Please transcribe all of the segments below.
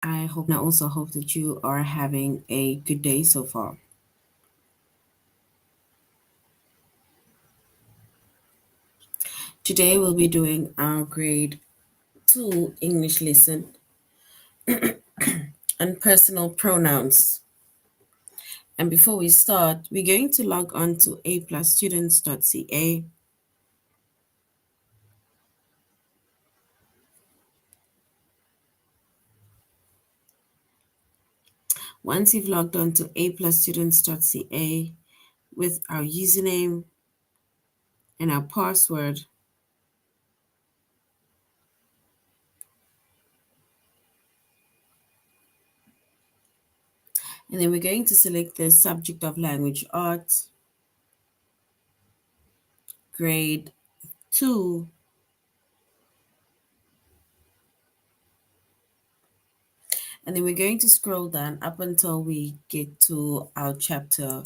I hope and I also hope that you are having a good day so far. Today we'll be doing our grade 2 English lesson on personal pronouns. And before we start, we're going to log on to aplusstudents.ca. Once you've logged on to aplusstudents.ca with our username and our password, and then we're going to select the subject of language arts, grade 2, and then we're going to scroll down up until we get to our chapter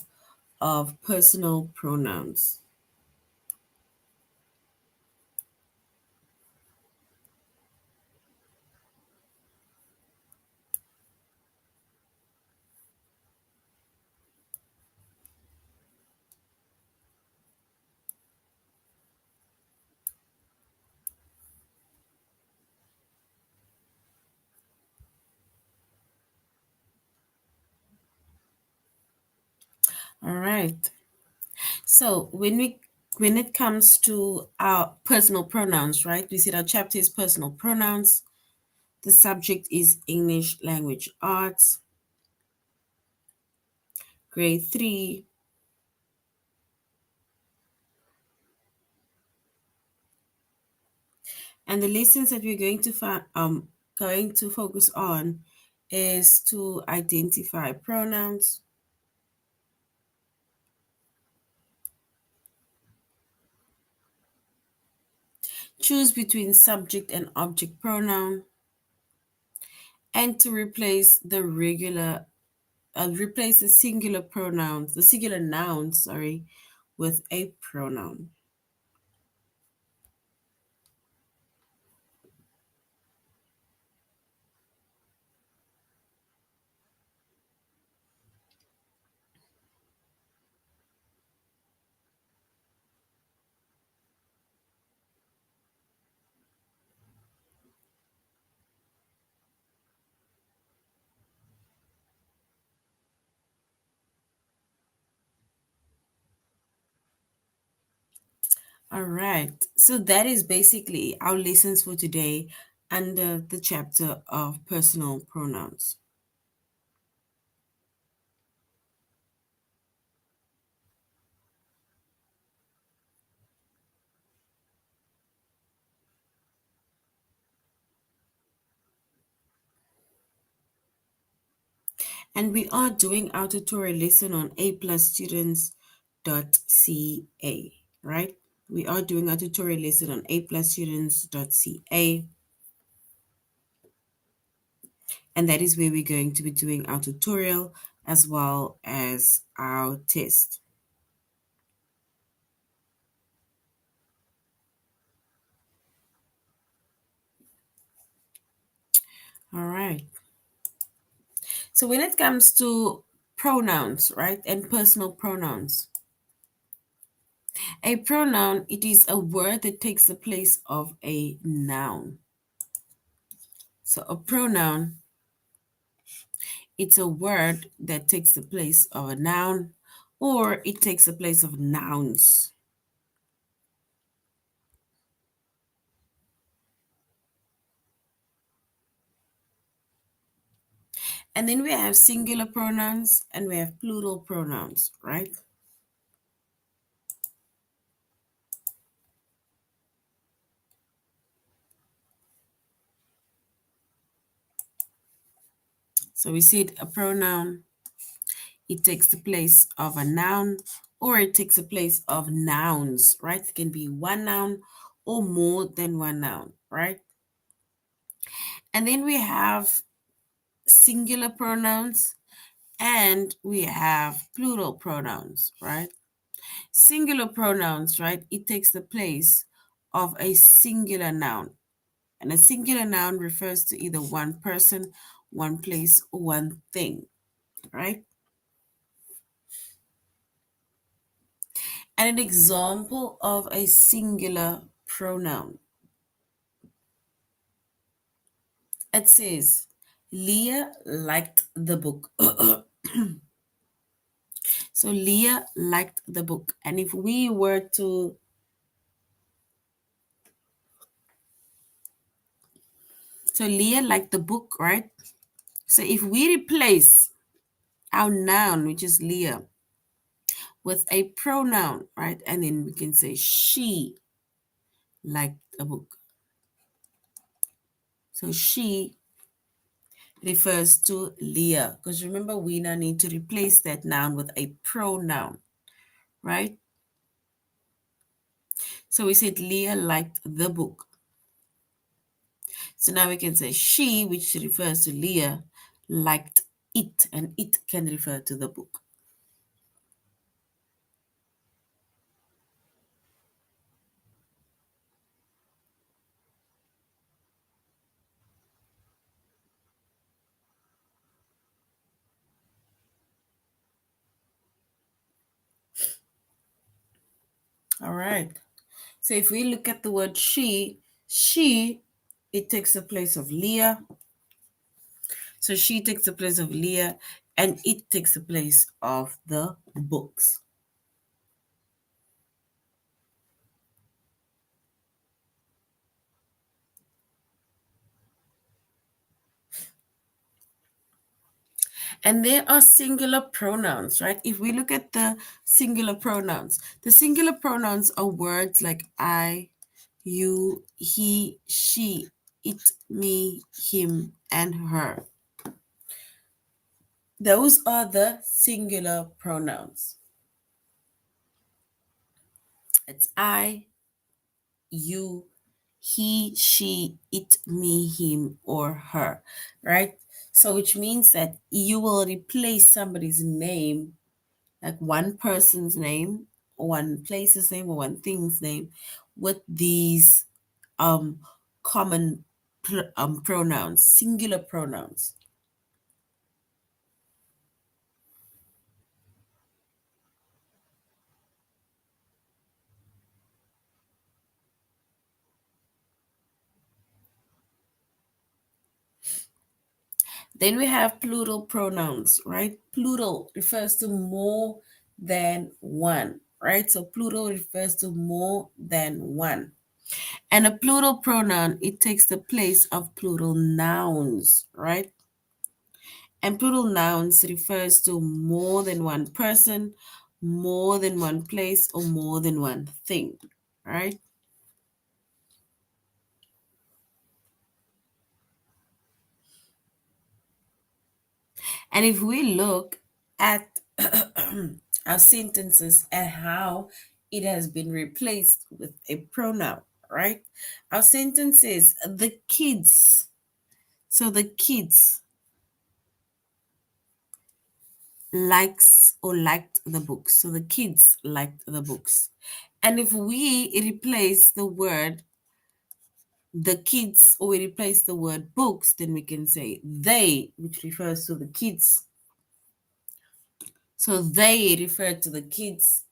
of personal pronouns. All right. So when it comes to our personal pronouns, right? We said our chapter is personal pronouns. The subject is English language arts, grade 3. And the lessons that we're going to focus on is to identify pronouns, choose between subject and object pronoun, and to replace the singular pronouns, the singular noun, sorry, with a pronoun. All right. So that is basically our lessons for today under the chapter of personal pronouns. And we are doing our tutorial lesson on aplusstudents.ca, right? We are doing our tutorial lesson on aplusstudents.ca. And that is where we're going to be doing our tutorial as well as our test. All right. So when it comes to pronouns, right, and personal pronouns, a pronoun, it is a word that takes the place of a noun. So a pronoun, it's a word that takes the place of a noun or it takes the place of nouns. And then we have singular pronouns and we have plural pronouns, right? So we said a pronoun, it takes the place of a noun or it takes the place of nouns, right? It can be one noun or more than one noun, right? And then we have singular pronouns and we have plural pronouns, right? Singular pronouns, right? It takes the place of a singular noun. And a singular noun refers to either one person, one place, or one thing, right? And an example of a singular pronoun. It says, Leah liked the book. So Leah liked the book. And if we were to, so Leah liked the book, right? So if we replace our noun, which is Leah, with a pronoun, right? And then we can say she liked a book. So she refers to Leah. Because remember, we now need to replace that noun with a pronoun, right? So we said Leah liked the book. So now we can say she, which refers to Leah, liked it, and it can refer to the book. All right. So if we look at the word she, it takes the place of Leah. So she takes the place of Leah, and it takes the place of the books. And there are singular pronouns, right? If we look at the singular pronouns are words like I, you, he, she, it, me, him, and her. Those are the singular pronouns. It's I, you, he, she, it, me, him, or her, right? So, which means that you will replace somebody's name, like one person's name, or one place's name, or one thing's name, with these um, common pronouns, singular pronouns. Then we have plural pronouns, right? Plural refers to more than one, right? So plural refers to more than one. And a plural pronoun, it takes the place of plural nouns, right? And plural nouns refers to more than one person, more than one place, or more than one thing, right? And if we look at our sentences and how it has been replaced with a pronoun, right? Our sentence is the kids. So the kids likes or liked the books. So the kids liked the books. And if we replace the word the kids or we replace the word books, then we can say they, which refers to the kids. So they refer to the kids.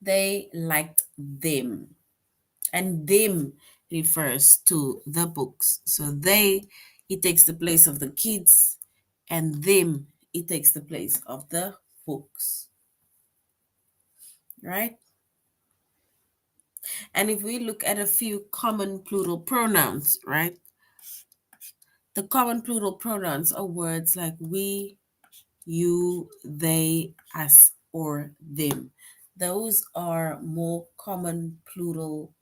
They liked them. And them refers to the books. So they, it takes the place of the kids, and them, it takes the place of the books, right? And if we look at a few common plural pronouns, right? The common plural pronouns are words like we, you, they, us, or them. Those are more common plural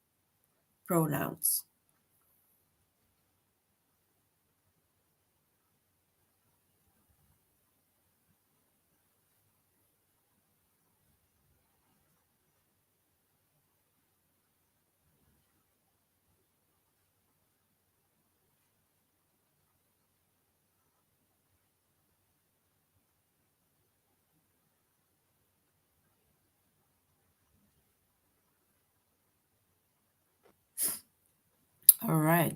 pronouns. All right.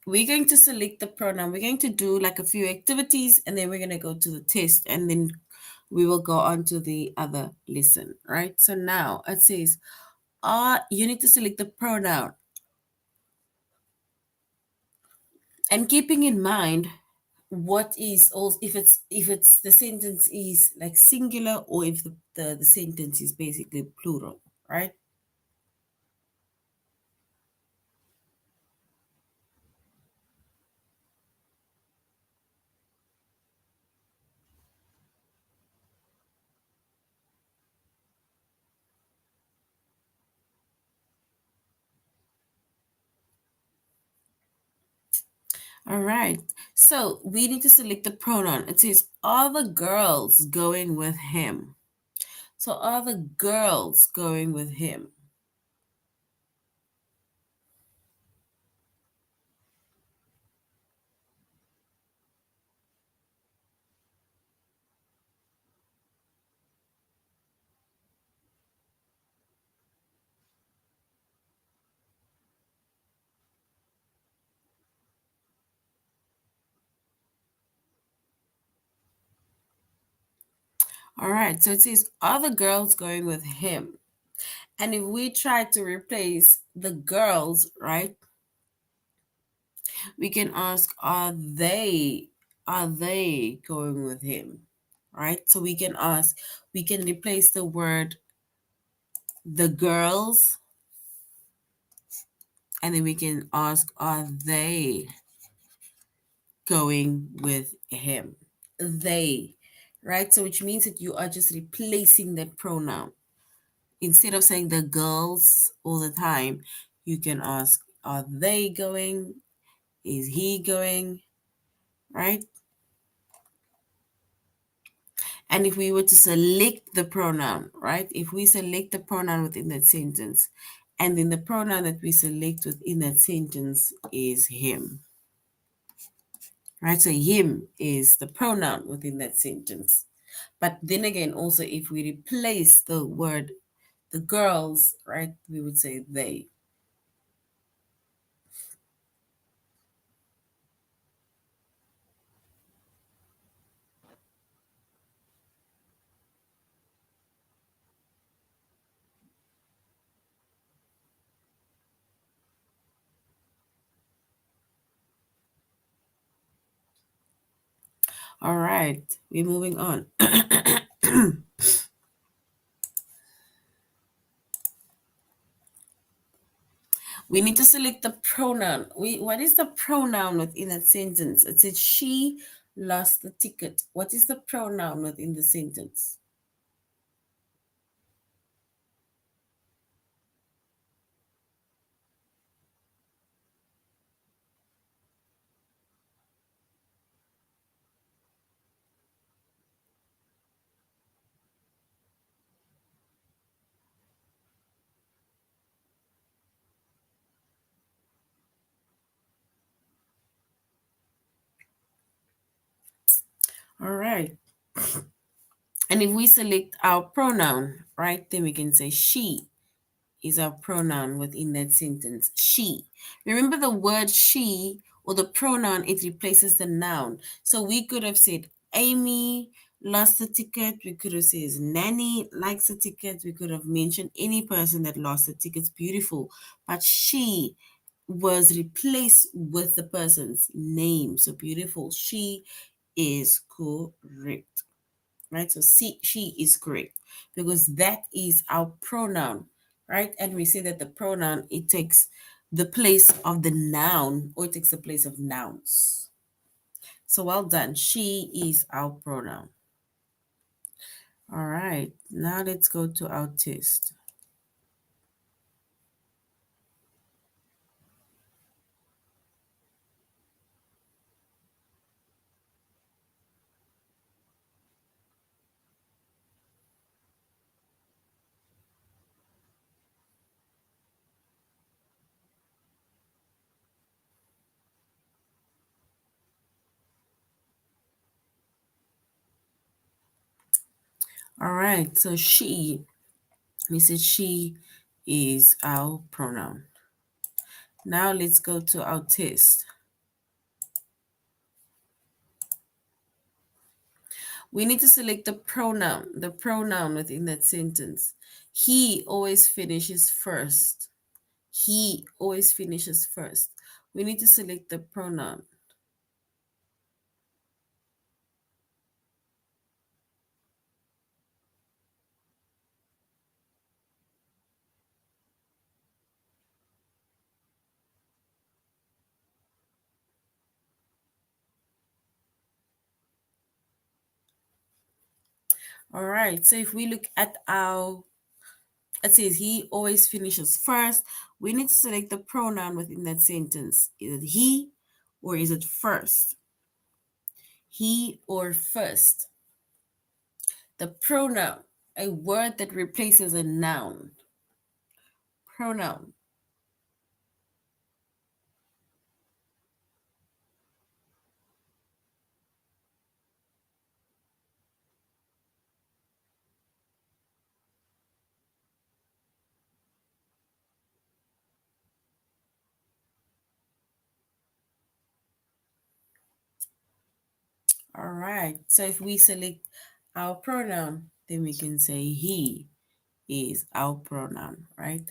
we're going to select the pronoun. We're going to do like a few activities and then we're going to go to the test and then we will go on to the other lesson, right? So now it says, you need to select the pronoun. And keeping in mind what is also if it's the sentence is like singular or if the sentence is basically plural, right? All right. So we need to select the pronoun. It says, are the girls going with him? So are the girls going with him? All right. So it says, are the girls going with him? And if we try to replace the girls, right, we can ask, are they going with him? Right? So we can ask, we can replace the word the girls and then we can ask, are they going with him? They, right? So which means that you are just replacing that pronoun. Instead of saying the girls all the time, you can ask, are they going? Is he going? Right? And if we were to select the pronoun, right? If we select the pronoun within that sentence, and then the pronoun that we select within that sentence is him, right? So him is the pronoun within that sentence. But then again, also, if we replace the word the girls, right, we would say they. All right, we're moving on. We need to select the pronoun. What is the pronoun within that sentence? It says she lost the ticket. What is the pronoun within the sentence? All right. And if we select our pronoun, right, then we can say she is our pronoun within that sentence. She. Remember the word she or the pronoun, it replaces the noun. So we could have said Amy lost the ticket. We could have said Nanny likes the ticket. We could have mentioned any person that lost the tickets. Beautiful. But she was replaced with the person's name. So beautiful. She is correct. Right? So she is correct because that is our pronoun, right? And we say that the pronoun, it takes the place of the noun or it takes the place of nouns. So well done. She is our pronoun. All right. Now let's go to our test. All right. So we said she is our pronoun. Now let's go to our test. We need to select the pronoun within that sentence. He always finishes first. He always finishes first. We need to select the pronoun. All right. So if we look at our, it says he always finishes first. We need to select the pronoun within that sentence. Is it he or is it first? He or first? The pronoun, a word that replaces a noun. Pronoun. All right. So if we select our pronoun, then we can say he is our pronoun, right?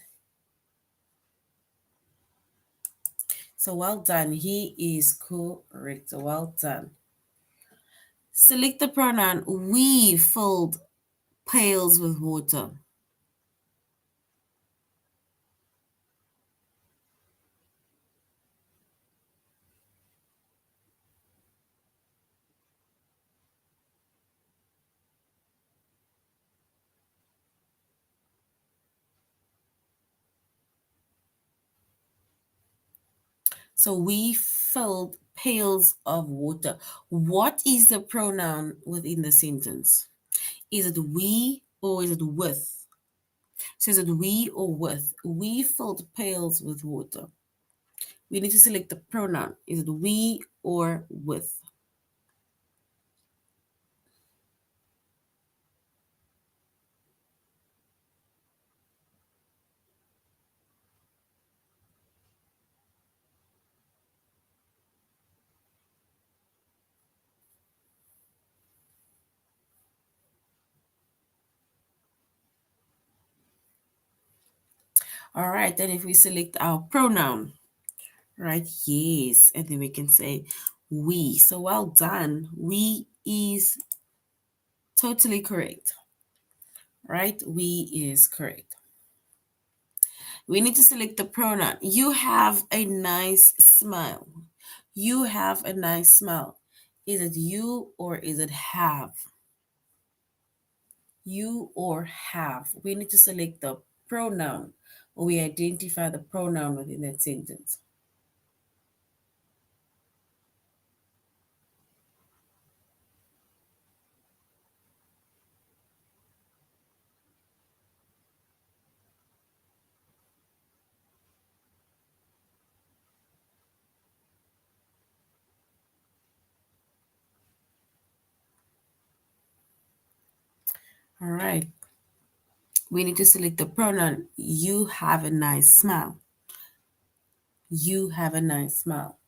So well done. He is correct. So well done. Select the pronoun we filled pails with water. So we filled pails of water. What is the pronoun within the sentence? Is it we or is it with? So is it we or with? We filled pails with water. We need to select the pronoun. Is it we or with? All right, then if we select our pronoun, right? Yes, and then we can say we. So well done. We is totally correct, right? We is correct. We need to select the pronoun. You have a nice smile. You have a nice smile. Is it you or is it have? You or have. We need to select the pronoun or we identify the pronoun within that sentence. All right. We need to select the pronoun. You have a nice smile. You have a nice smile.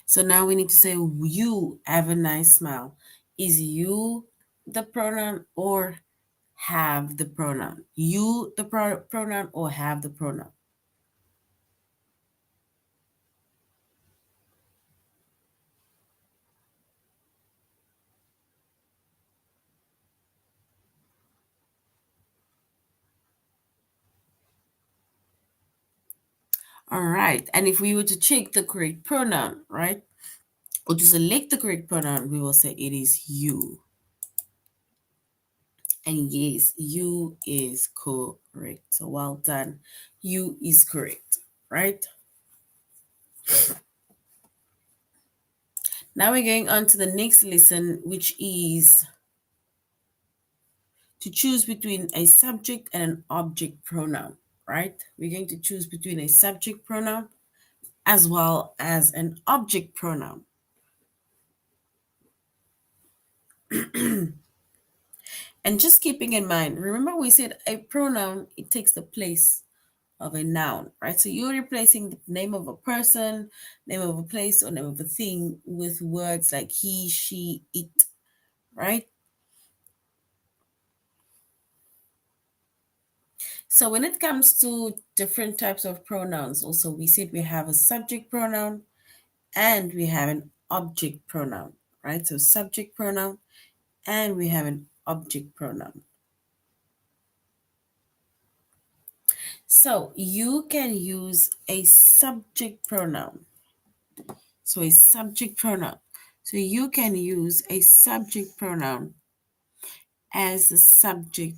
So now we need to say you have a nice smile. Is you the pronoun or have the pronoun? You the pronoun or have the pronoun? All right. And if we were to check the correct pronoun, right? Or to select the correct pronoun, we will say it is you. And yes, you is correct. So well done. You is correct, right? Now we're going on to the next lesson, which is to choose between a subject and an object pronoun, right? We're going to choose between a subject pronoun as well as an object pronoun. And just keeping in mind, remember we said a pronoun, it takes the place of a noun, right? So you're replacing the name of a person, name of a place, or name of a thing with words like he, she, it, right? So when it comes to different types of pronouns, also we said we have a subject pronoun and we have an object pronoun, right? So subject pronoun and we have an object pronoun. So you can use a subject pronoun. So a subject pronoun. So you can use a subject pronoun as the subject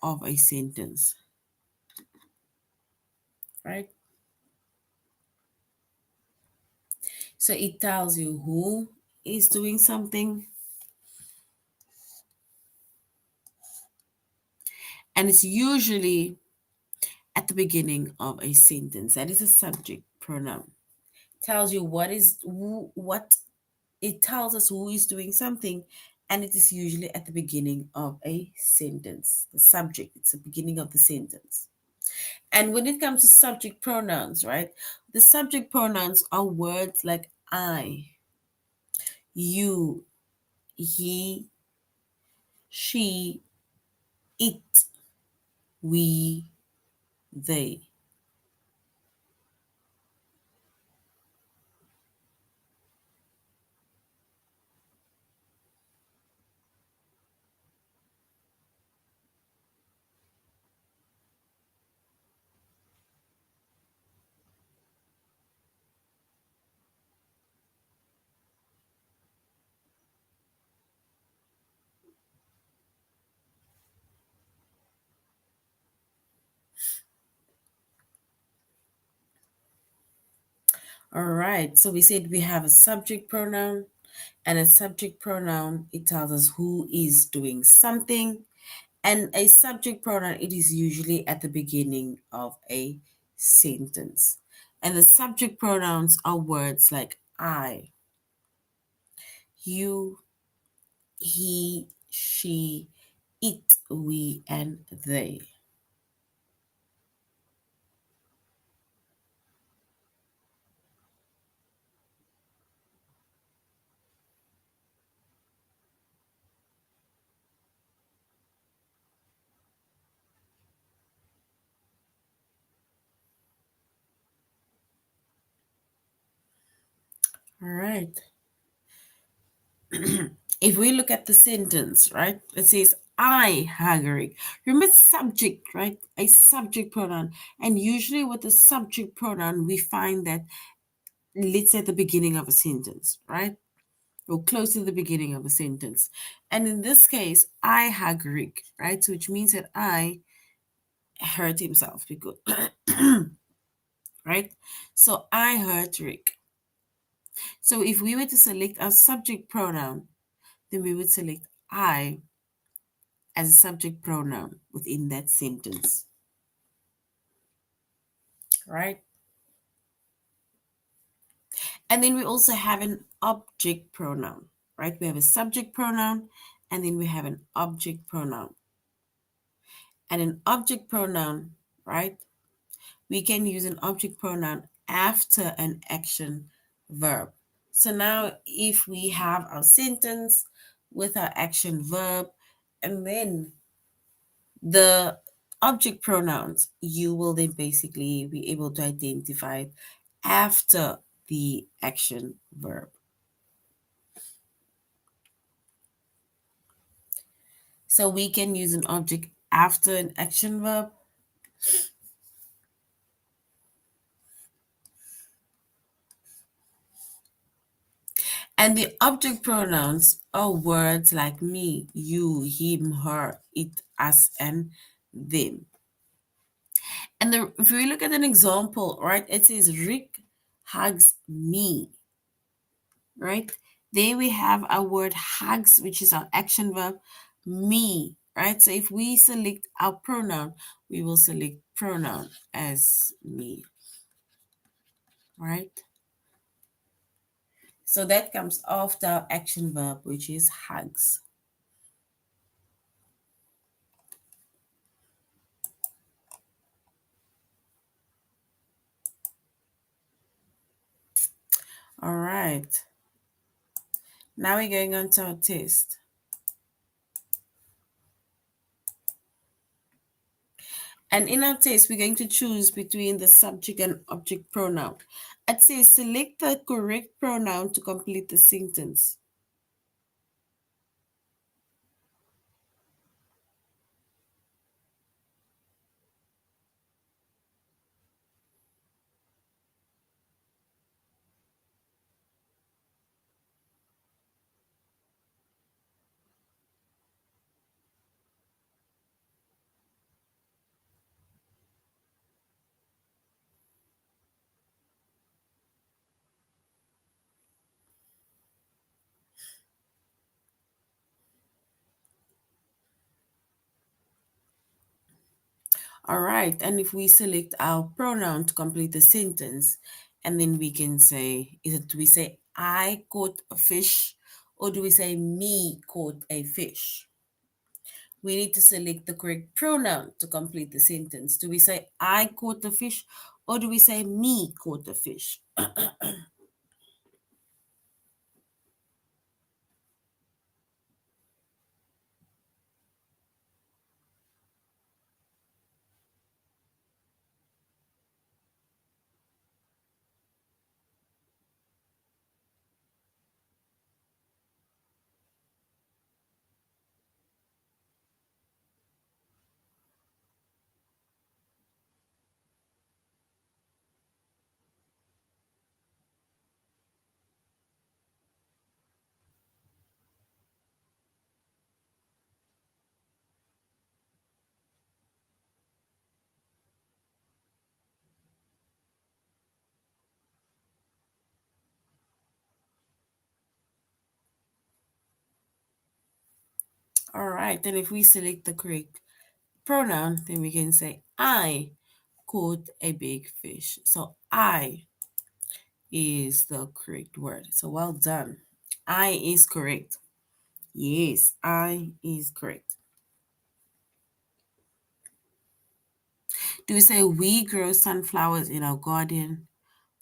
of a sentence, right? So it tells you who is doing something, and it's usually at the beginning of a sentence. That is a subject pronoun. Tells you what it tells us who is doing something, and it is usually at the beginning of a sentence. The subject, it's the beginning of the sentence. And when it comes to subject pronouns, right? The subject pronouns are words like I, you, he, she, it, we, they. All right. So we said we have a subject pronoun, and a subject pronoun, it tells us who is doing something. And a subject pronoun, it is usually at the beginning of a sentence. And the subject pronouns are words like I, you, he, she, it, we, and they. All right. If we look at the sentence, right, it says, I, Hagari. Remember subject, right? A subject pronoun. And usually with the subject pronoun, we find that it's at the beginning of a sentence, right? Or close to the beginning of a sentence. And in this case, I, Hagari, right? So which means that I hurt himself because, right? So I hurt Rick. So if we were to select our subject pronoun, then we would select I as a subject pronoun within that sentence, right? And then we also have an object pronoun, right? We have a subject pronoun and then we have an object pronoun. And an object pronoun, right? We can use an object pronoun after an action verb. So now if we have our sentence with our action verb and then the object pronouns, you will then basically be able to identify it after the action verb. So we can use an object after an action verb. And the object pronouns are words like me, you, him, her, it, us, and them. And if we look at an example, right, it says Rick hugs me, right? There we have our word hugs, which is our action verb, me, right? So if we select our pronoun, we will select pronoun as me, right? So that comes after our action verb, which is hugs. All right. Now we're going on to our test. And in our test, we're going to choose between the subject and object pronoun. It says select the correct pronoun to complete the sentence. All right. And if we select our pronoun to complete the sentence, and then we can say, do we say I caught a fish or do we say me caught a fish? We need to select the correct pronoun to complete the sentence. Do we say I caught the fish or do we say me caught the fish? All right, then if we select the correct pronoun, then we can say I caught a big fish. So I is the correct word. So well done. I is correct. Yes, I is correct. Do we say we grow sunflowers in our garden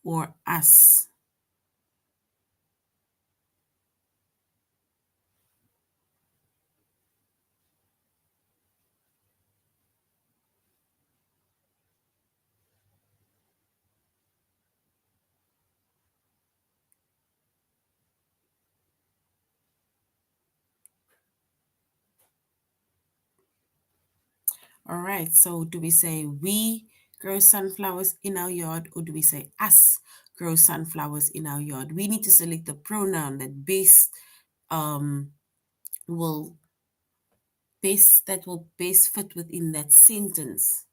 or us? All right, so do we say we grow sunflowers in our yard or do we say us grow sunflowers in our yard? We need to select the pronoun um will that will best fit within that sentence.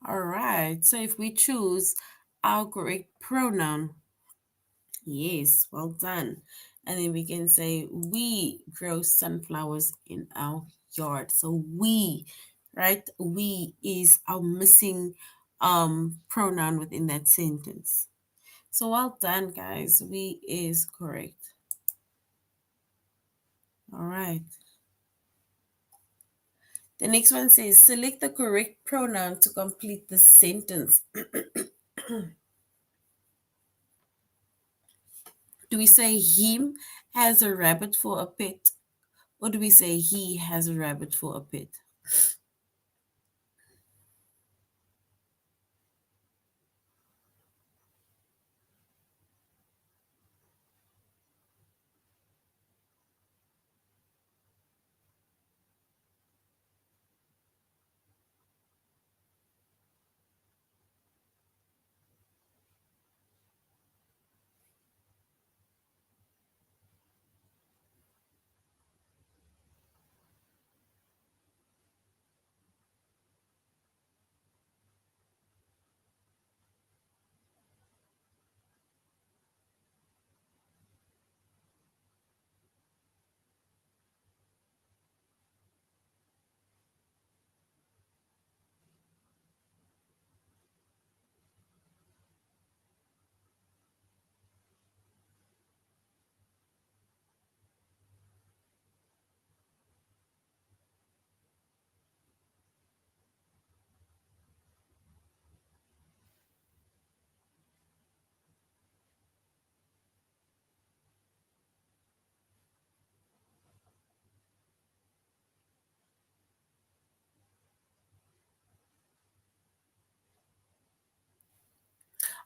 All right, so if we choose our correct pronoun, yes, well done. And then we can say we grow sunflowers in our yard. So we, right? We is our missing pronoun within that sentence. So well done, guys. We is correct. All right. The next one says select the correct pronoun to complete the sentence. Do we say him has a rabbit for a pet or do we say he has a rabbit for a pet?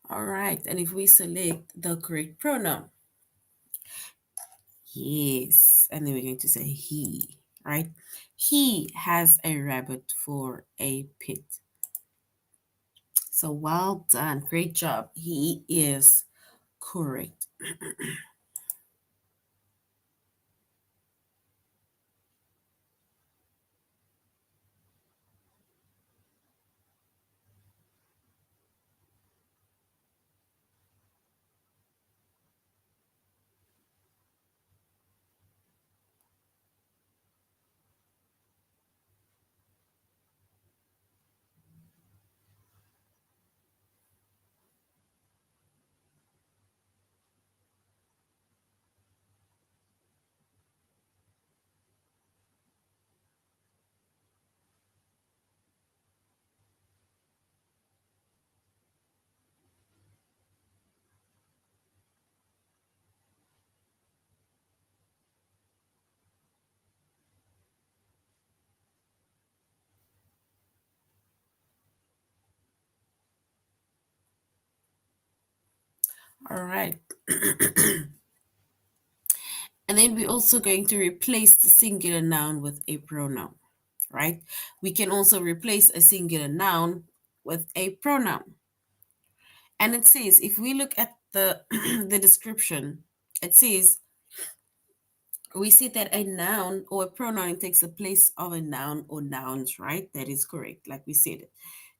All right, and if we select the correct pronoun, yes, and then we're going to say he, right? He has a rabbit for a pet. So well done, great job. He is correct. All right. And then we're also going to replace the singular noun with a pronoun, right? We can also replace a singular noun with a pronoun. And it says, if we look at the the description, it says we see that a noun or a pronoun takes the place of a noun or nouns, right? That is correct, like we said it.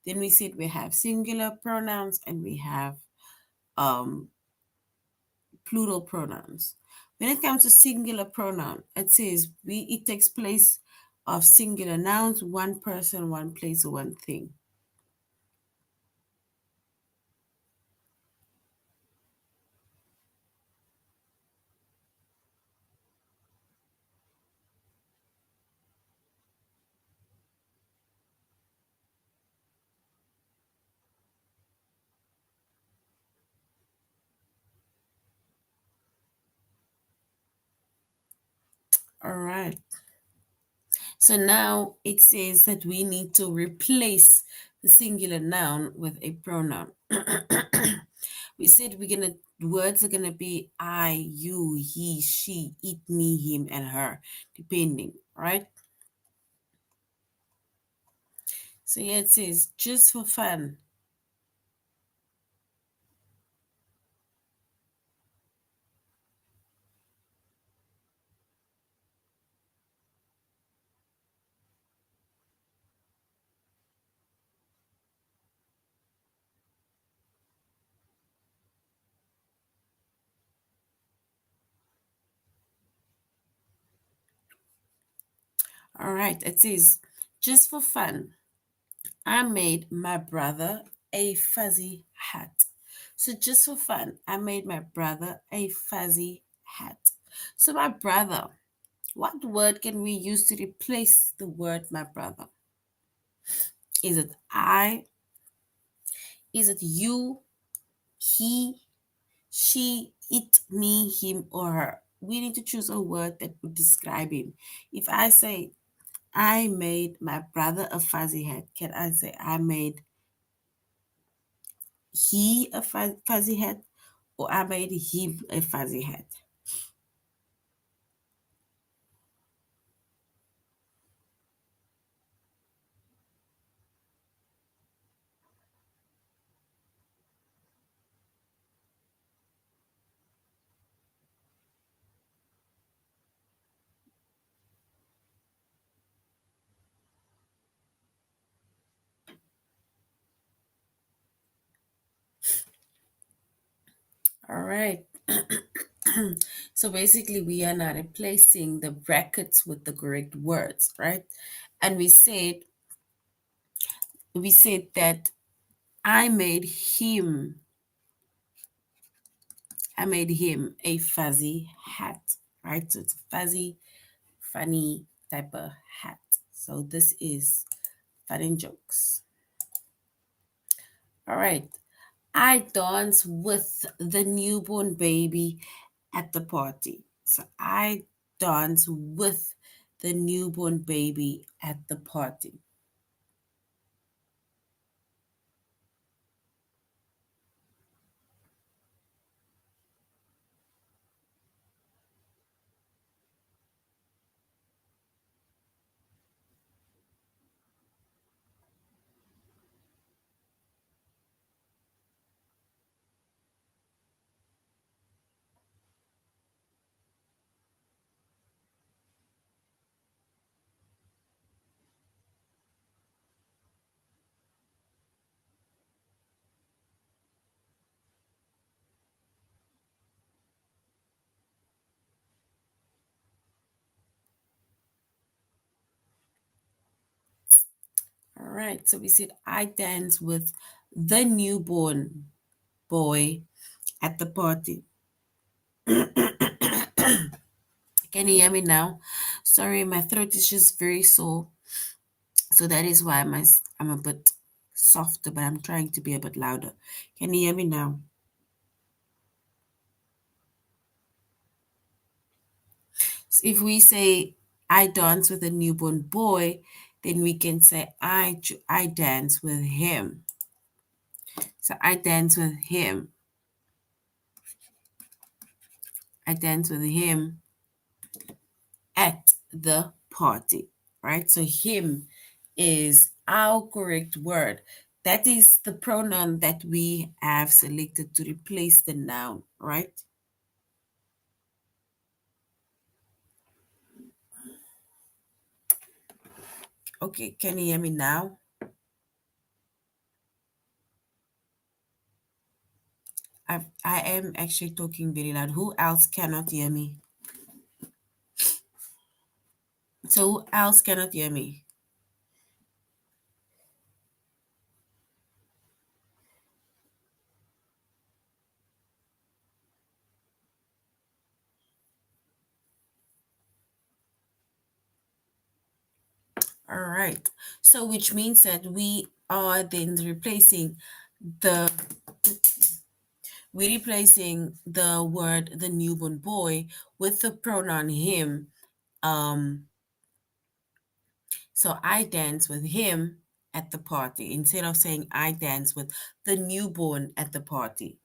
Then we said we have singular pronouns and we have um, plural pronouns. When it comes to singular pronoun, it says it takes place of singular nouns, one person, one place, or one thing. All right. So now it says that we need to replace the singular noun with a pronoun. We said words are gonna be I, you, he, she, it, me, him, and her, depending, right? So here it says, just for fun. All right, it says, just for fun, I made my brother a fuzzy hat. So just for fun, I made my brother a fuzzy hat. So my brother, what word can we use to replace the word my brother? Is it I? Is it you, he, she, it, me, him, or her? We need to choose a word that would describe him. If I say, I made my brother a fuzzy hat, can I say, I made he a fuzzy hat, or I made him a fuzzy hat? All right. So basically, we are now replacing the brackets with the correct words, right? And we said that I made him, I made him a fuzzy hat, right? So it's a fuzzy, funny type of hat. So this is fun and jokes. All right. I dance with the newborn baby at the party. So I dance with the newborn baby at the party. right, so we said I dance with the newborn boy at the party. Can you hear me now? Sorry, my throat is just very sore. So that is why I'm a bit softer, but I'm trying to be a bit louder. Can you hear me now? So if we say I dance with a newborn boy, then we can say I dance with him. So I dance with him. I dance with him at the party, right? So him is our correct word. That is the pronoun that we have selected to replace the noun, right? Okay, can you hear me now? I am actually talking very loud. Who else cannot hear me? So who else cannot hear me? All right. So which means that we are then replacing the word the newborn boy with the pronoun him. Um, so I dance with him at the party instead of saying I dance with the newborn at the party.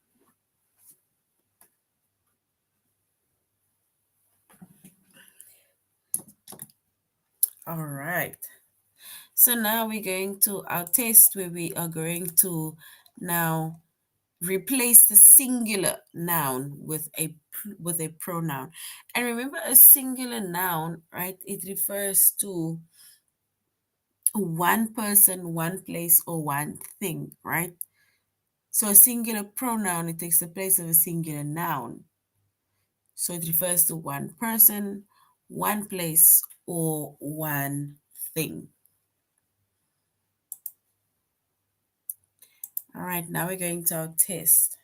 All right. So now we're going to our test where we are going to now replace the singular noun with a pronoun. And remember, a singular noun, right? It refers to one person, one place, or one thing, right? So a singular pronoun, it takes the place of a singular noun. So it refers to one person, one place, or one thing. All right, now we're going to our test.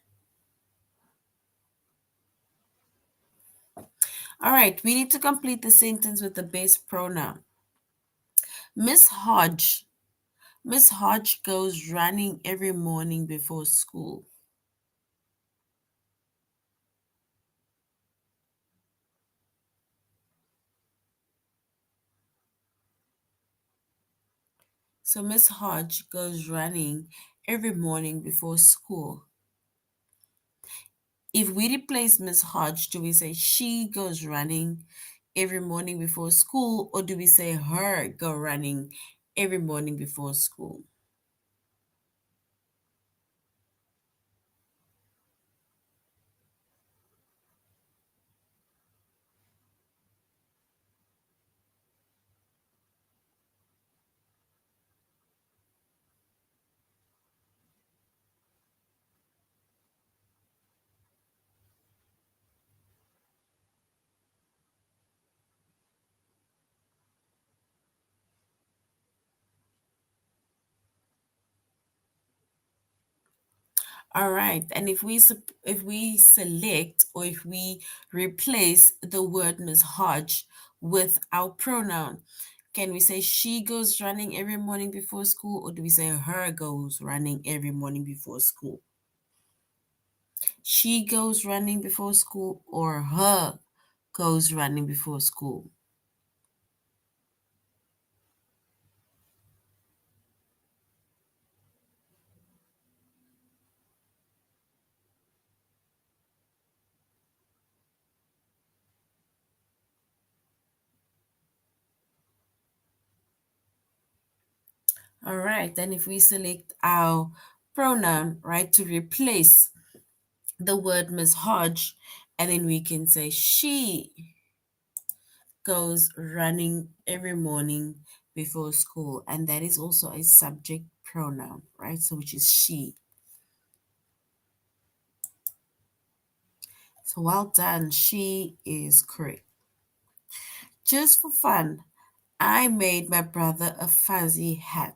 All right, we need to complete the sentence with the base pronoun. Miss Hodge. Miss Hodge goes running every morning before school. So Miss Hodge goes running every morning before school. If we replace Miss Hodge, do we say she goes running every morning before school, or do we say her go running every morning before school? All right, and if we select or if we replace the word Miss Hodge with our pronoun, can we say she goes running every morning before school, or do we say her goes running every morning before school? She goes running before school, or her goes running before school. All right, then if we select our pronoun, right, to replace the word Miss Hodge, and then we can say she goes running every morning before school, and that is also a subject pronoun, right? So which is she. So well done, she is correct. Just for fun, I made my brother a fuzzy hat.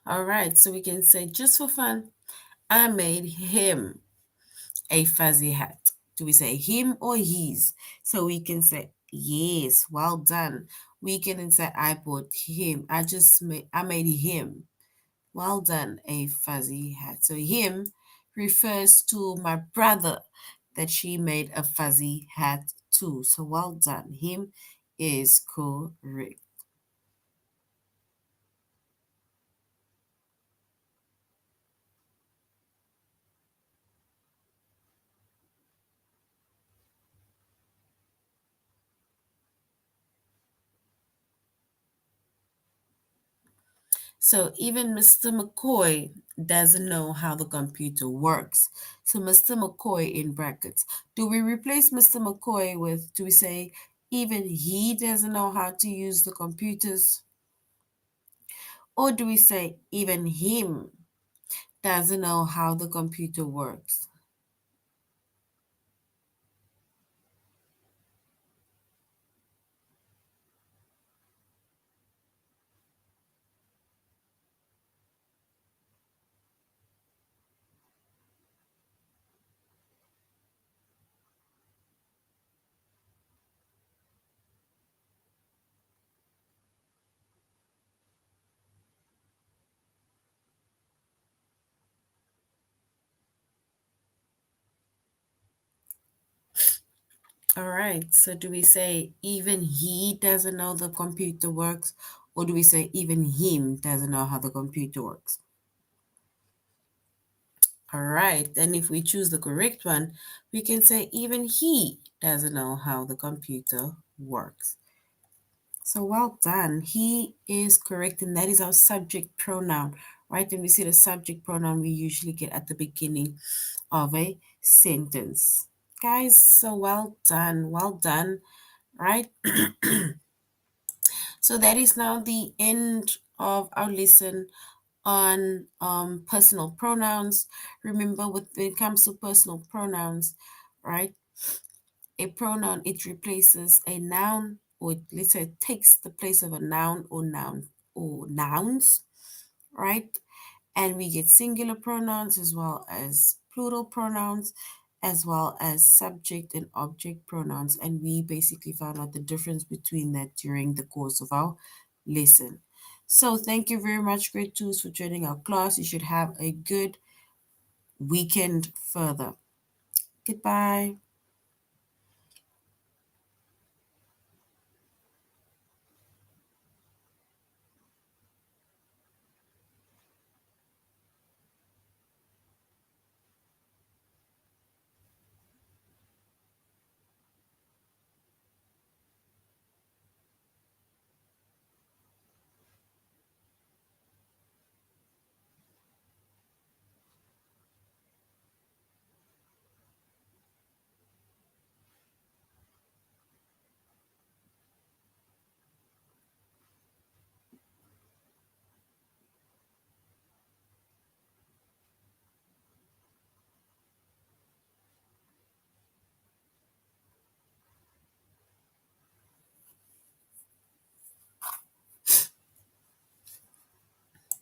All right, so we can say, just for fun, I made him a fuzzy hat. Do we say him or his? So we can say, yes, well done. We can say, I bought him. I made him. Well done, a fuzzy hat. So him refers to my brother that she made a fuzzy hat too. So well done. Him is correct. So even Mr. McCoy doesn't know how the computer works. So Mr. McCoy in brackets. Do we replace Mr. McCoy with, do we say, even he doesn't know how to use the computers? Or do we say, even him doesn't know how the computer works? All right. So do we say even he doesn't know the computer works? Or do we say even him doesn't know how the computer works? All right. And if we choose the correct one, we can say even he doesn't know how the computer works. So well done. He is correct, and that is our subject pronoun, right? When we see the subject pronoun, we usually get at the beginning of a sentence. Guys, so well done. Well done, right? So that is now the end of our lesson on personal pronouns. Remember, when it comes to personal pronouns, right? A pronoun, it replaces a noun, or let's say it takes the place of a noun or nouns, right? And we get singular pronouns as well as plural pronouns, as well as subject and object pronouns. And we basically found out the difference between that during the course of our lesson. So thank you very much, grade twos, for joining our class. You should have a good weekend further. Goodbye.